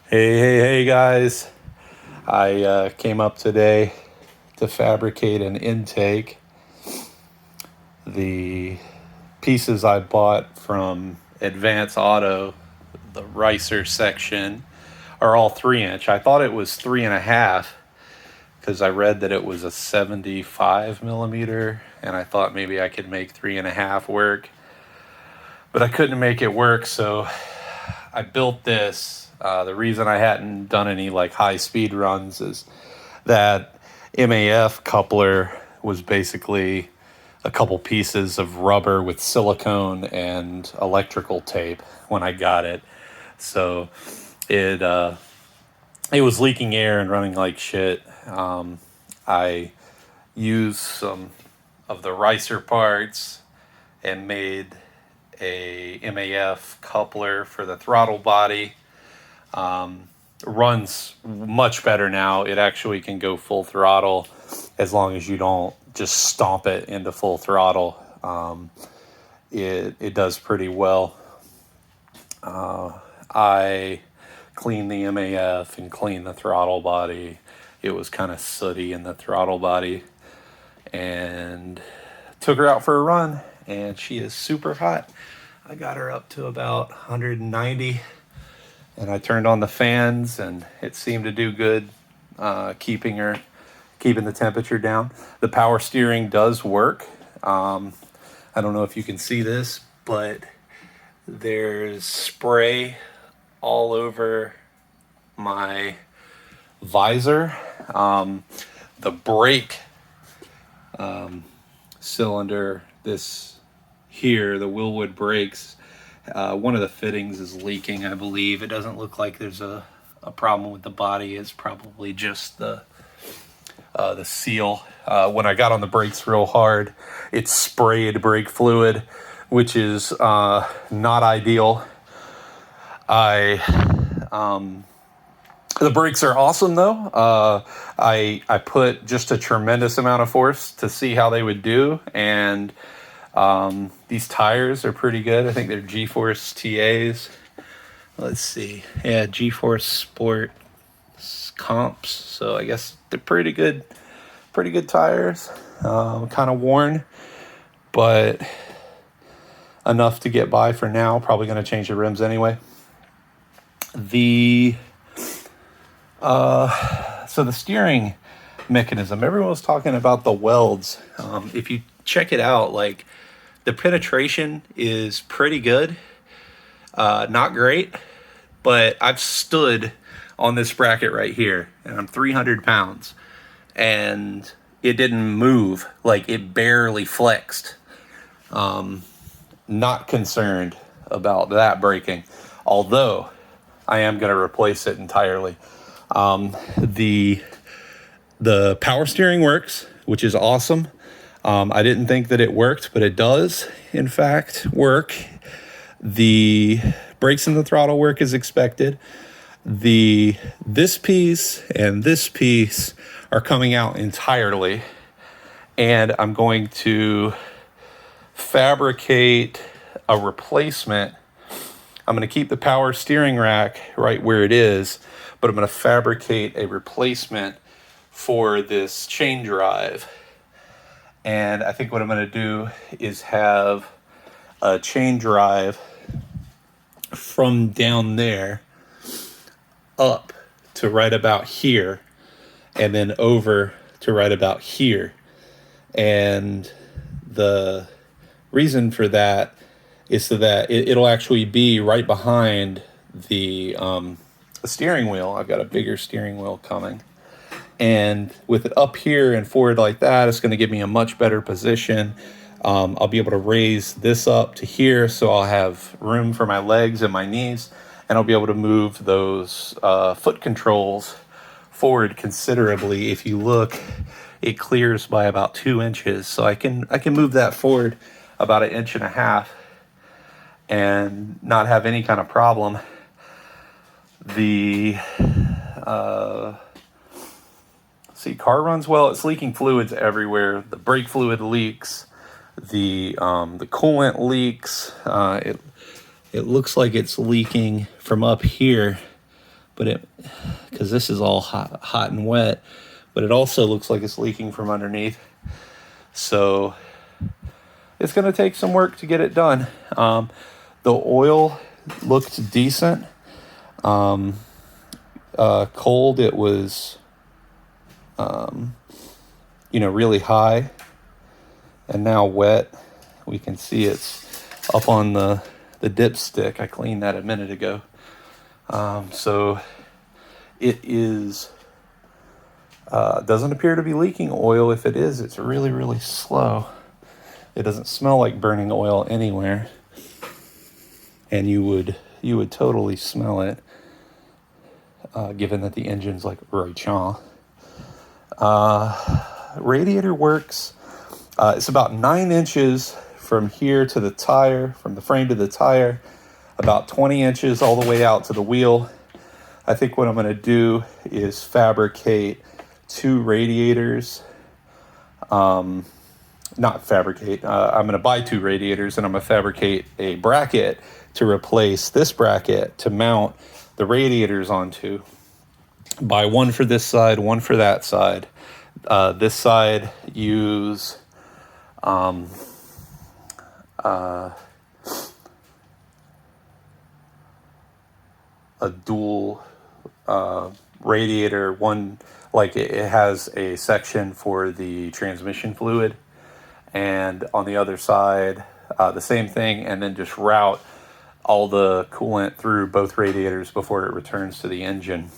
Hey guys. I came up today to fabricate an intake. The pieces I bought from Advance Auto, the ricer section, are all 3 inch. I thought it was 3.5 because I read that it was a 75 millimeter, and I thought maybe I could make 3.5 work, but I couldn't make it work, so I built this. The reason I hadn't done any like high speed runs is that MAF coupler was basically a couple pieces of rubber with silicone and electrical tape when I got it. So it was leaking air and running like shit. I used some of the ricer parts and made a MAF coupler for the throttle body. Runs much better now. It actually can go full throttle as long as you don't just stomp it into full throttle. It does pretty well. I cleaned the MAF and cleaned the throttle body. It was kind of sooty in the throttle body, and took her out for a run, and she is super hot. I got her up to about 190, and I turned on the fans, and it seemed to do good, keeping the temperature down. The power steering does work. I don't know if you can see this, but there's spray all over my visor. The brake cylinder, this here, the Willwood brakes, one of the fittings is leaking, I believe. It doesn't look like there's a problem with the body. It's probably just the seal. When I got on the brakes real hard, it sprayed brake fluid, which is not ideal. The brakes are awesome though. I put just a tremendous amount of force to see how they would do, and these tires are pretty good. I think they're G-Force TAs. Let's see. Yeah, G-Force Sport comps. So I guess they're pretty good tires. Kind of worn, but enough to get by for now. Probably going to change the rims anyway. So the steering mechanism, everyone was talking about the welds. If you check it out, like, the penetration is pretty good. Not great, but I've stood on this bracket right here, and I'm 300 pounds, and it didn't move. Like, it barely flexed. Not concerned about that breaking, although I am going to replace it entirely. The power steering works, which is awesome. I didn't think that it worked, but it does, in fact, work. The brakes and the throttle work as expected. This piece and this piece are coming out entirely, and I'm going to fabricate a replacement. I'm going to keep the power steering rack right where it is, but I'm going to fabricate a replacement for this chain drive. And I think what I'm going to do is have a chain drive from down there up to right about here, and then over to right about here. And the reason for that is so that it'll actually be right behind the steering wheel. I've got a bigger steering wheel coming, and with it up here and forward like that, it's going to give me a much better position. I'll be able to raise this up to here, so I'll have room for my legs and my knees, and I'll be able to move those foot controls forward considerably. If you look, it clears by about 2 inches, so I can move that forward about 1.5 inches and not have any kind of problem. Car runs well. It's leaking fluids everywhere. The brake fluid leaks. The coolant leaks. It looks like it's leaking from up here, but because this is all hot and wet, but it also looks like it's leaking from underneath. So it's going to take some work to get it done. The oil looked decent. Cold, it was, really high. And now wet, we can see it's up on the dipstick. I cleaned that a minute ago. So it is, doesn't appear to be leaking oil. If it is, it's really, really slow. It doesn't smell like burning oil anywhere. And you would totally smell it, given that the engine's like Roy Chaw. Radiator works. It's about 9 inches from here to the tire, from the frame to the tire, about 20 inches all the way out to the wheel. I think what I'm going to do is fabricate 2 radiators. Not fabricate. I'm going to buy 2 radiators, and I'm going to fabricate a bracket to replace this bracket to mount the radiators onto. Buy one for this side, one for that side. This side use a dual radiator. One, like it has a section for the transmission fluid, and on the other side the same thing, and then just route all the coolant through both radiators before it returns to the engine.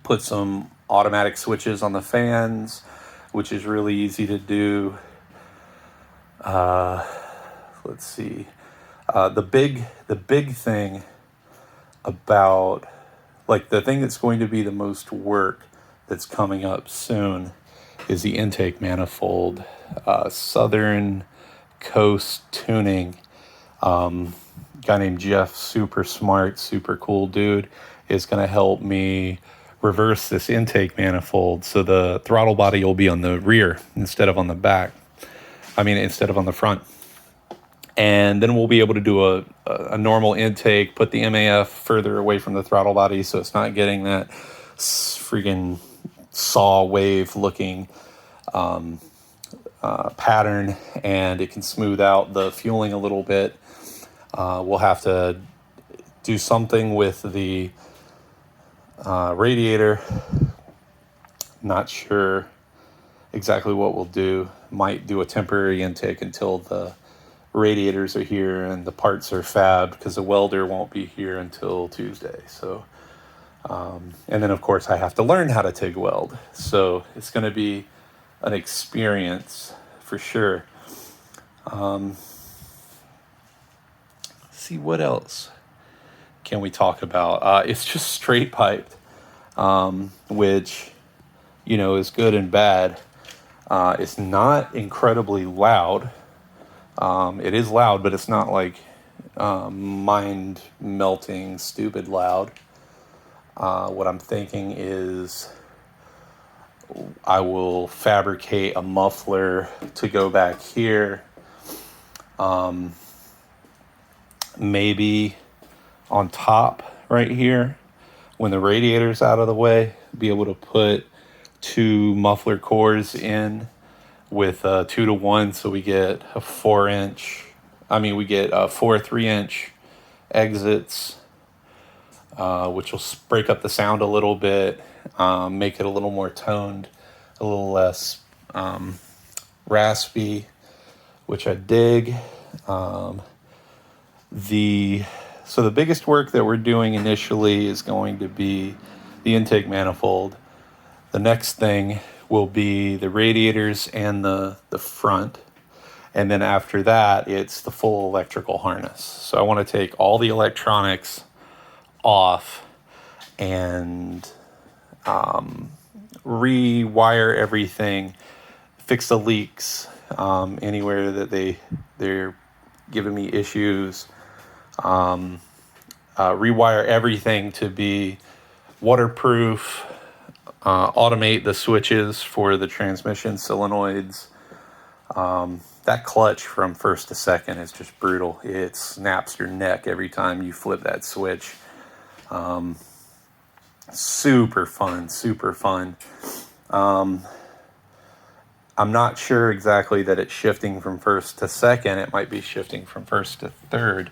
Put some automatic switches on the fans, which is really easy to do. Let's see. The big thing about, like, the thing that's going to be the most work that's coming up soon is the intake manifold. Southern Coast Tuning, guy named Jeff, super smart, super cool dude, is going to help me reverse this intake manifold so the throttle body will be on the rear instead of on the back. Instead of on the front. And then we'll be able to do a normal intake, put the MAF further away from the throttle body so it's not getting that freaking saw wave looking pattern, and it can smooth out the fueling a little bit. We'll have to do something with the radiator. Not sure exactly what we'll do. Might do a temporary intake until the radiators are here and the parts are fabbed, because the welder won't be here until Tuesday. So, and then of course I have to learn how to TIG weld. So it's going to be an experience for sure. See what else can we talk about? It's just straight piped, which, is good and bad. It's not incredibly loud. It is loud, but it's not like mind-melting, stupid loud. What I'm thinking is I will fabricate a muffler to go back here. Maybe on top right here, when the radiator's out of the way, be able to put 2 muffler cores in with 2-to-1, so we get a 4-inch. We get 4 3-inch exits, which will break up the sound a little bit, make it a little more toned, a little less raspy, which I dig. So the biggest work that we're doing initially is going to be the intake manifold. The next thing will be the radiators and the front. And then after that, it's the full electrical harness. So I want to take all the electronics off and rewire everything, fix the leaks anywhere that they're giving me issues, rewire everything to be waterproof, automate the switches for the transmission solenoids. That clutch from first to second is just brutal. It snaps your neck every time you flip that switch. Super fun, super fun. I'm not sure exactly that it's shifting from first to second. It might be shifting from first to third,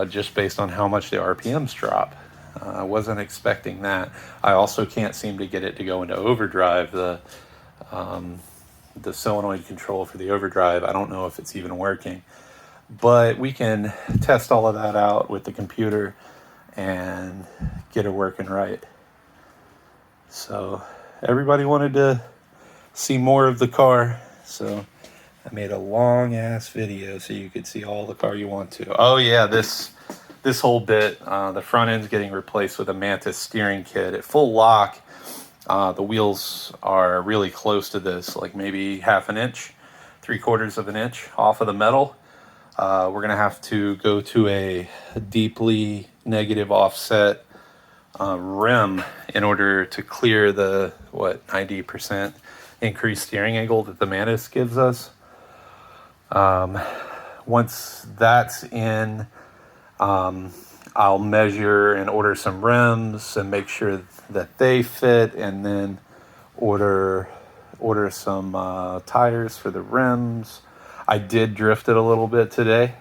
just based on how much the RPMs drop. I wasn't expecting that. I also can't seem to get it to go into overdrive. The solenoid control for the overdrive, I don't know if it's even working. But we can test all of that out with the computer and get it working right. So everybody wanted to see more of the car, so I made a long ass video so you could see all the car you want to. Oh yeah, this whole bit, the front end's getting replaced with a Mantis steering kit. At full lock, the wheels are really close to this, like maybe half an inch, 3/4 of an inch off of the metal. We're gonna have to go to a deeply negative offset rim in order to clear the 90% increased steering angle that the Mantis gives us. Once that's in, I'll measure and order some rims and make sure that they fit, and then order some tires for the rims. I did drift it a little bit today.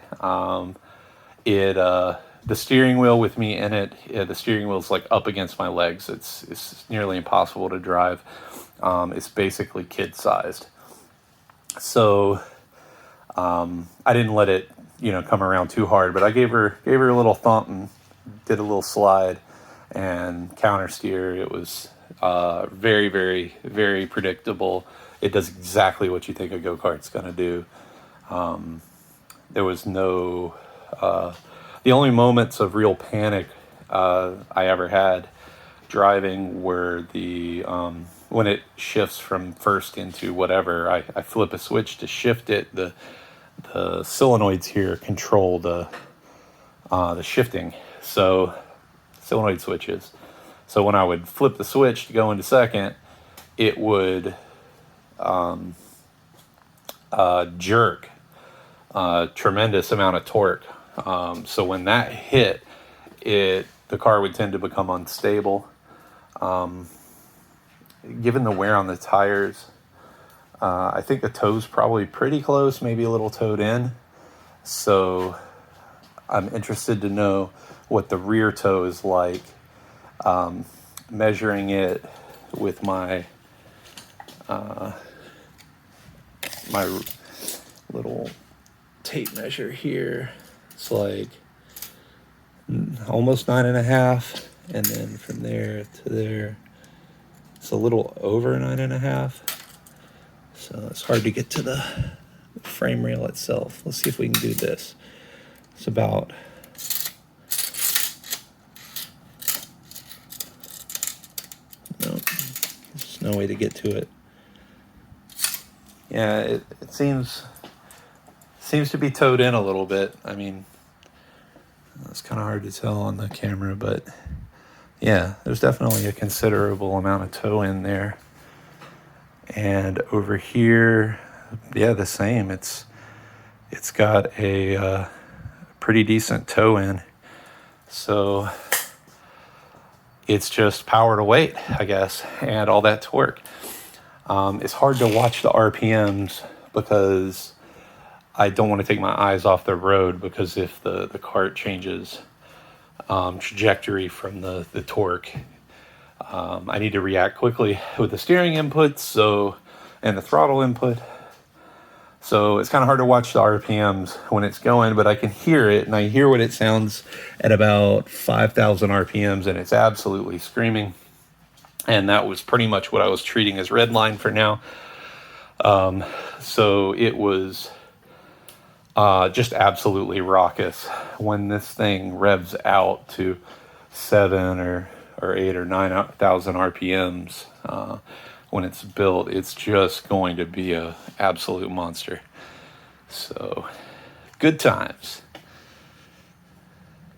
The steering wheel with me in it, the steering wheel's like up against my legs. It's nearly impossible to drive. It's basically kid sized. So I didn't let it, come around too hard, but I gave her a little thump and did a little slide and counter steer. It was very, very, very predictable. It does exactly what you think a go-kart's going to do. There was no... the only moments of real panic I ever had driving were when it shifts from first into whatever. I flip a switch to shift it. The solenoids here control the shifting. So solenoid switches. So when I would flip the switch to go into second, it would jerk a tremendous amount of torque. So when that hit, the car would tend to become unstable. Given the wear on the tires, I think the toe's probably pretty close, maybe a little toed in. So I'm interested to know what the rear toe is like. Measuring it with my little tape measure here. It's like almost 9.5, and then from there to there, it's a little over 9.5. So it's hard to get to the frame rail itself. Let's see if we can do this. It's about there's no way to get to it. Yeah, it seems to be towed in a little bit. I mean, it's kind of hard to tell on the camera, but yeah, there's definitely a considerable amount of toe in there. And over here, yeah, the same. It's got a pretty decent toe in. So it's just power to weight, I guess, and all that torque. It's hard to watch the RPMs because I don't want to take my eyes off the road, because if the kart changes trajectory from the torque, I need to react quickly with the steering inputs and the throttle input. So it's kind of hard to watch the RPMs when it's going, but I can hear it, and I hear what it sounds at about 5,000 RPMs, and it's absolutely screaming. And that was pretty much what I was treating as red line for now. So it was just absolutely raucous. When this thing revs out to 7 or 8 or 9,000 RPMs, when it's built, it's just going to be a absolute monster. So good times.